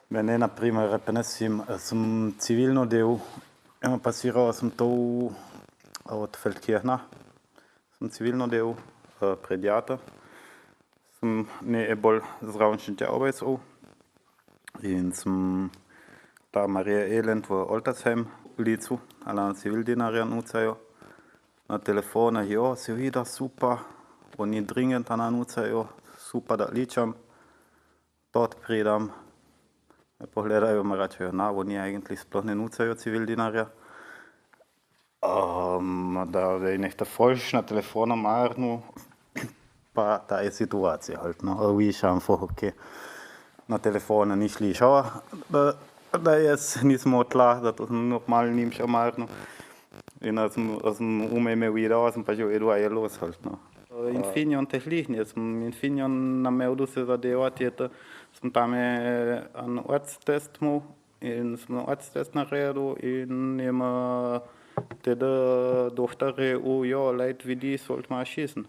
Mene, na primer, sem civilno del, pasiral sem to od Feldkirchna, sem civilno del, predjata, sem ne bolj zraven Šentjaubecu in sem ta Marija Elend v Oltersheim v Licu, ala na civildinarja nucajo. Na telefone, jo, se vidi, super, oni dringend ana nucajo, super da ličam, tot pridam. Pogledajo me rečejo, oni eigentlich sploh ne nucajo civildinarja. Da je nekta folš na telefonu marnu, pa ta je situacija halt, no. Vidiš einfach, okay, na telefonu ni slišal, da jaz nisem tla, da to sem normalno nimšel marnu. In als sem imel video, sem pa že vedel, je los halt, no. Infineon tehlichni, jaz sem Infineon nameldil se zadevati, sem tam en ortstest imel in sem ortstest naredil in je me teda doktor rekel, jo, lejt vidi, sollte mal schießen.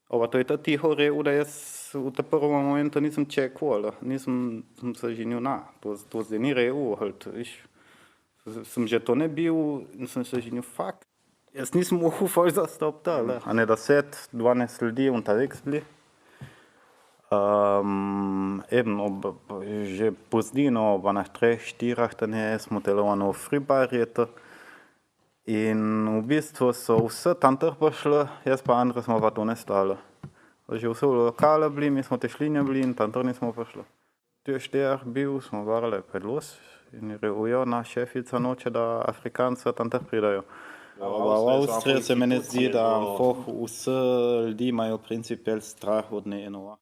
Aber to je ta tiho rekel, da jaz v ta prvem momentu nisem čekal, nisem se ženil, to zdaj ni rekel, halt, viš. Sem že to ne bil in sem se ženil, fakt. Jaz nisem mogel fol zastopiti, a ne 10-12 ljudi unterwegs bili. Eben, že pozdino, ob enih 3-4 dneh smo telovali v Fribarjetu in v bistvu so vse tam prišli, jaz pa Andrej smo pa to ne stali. Že vse v lokale bili, mi smo te šlinje bili in tam nismo prišli. Tu je šter bil, smo varali predlos in je rekel, jo, naš šefica noče, da Afrikanci tam pridajo. V Avstriji se meni zdi, da vse ljudi imajo principiell strah od NNO.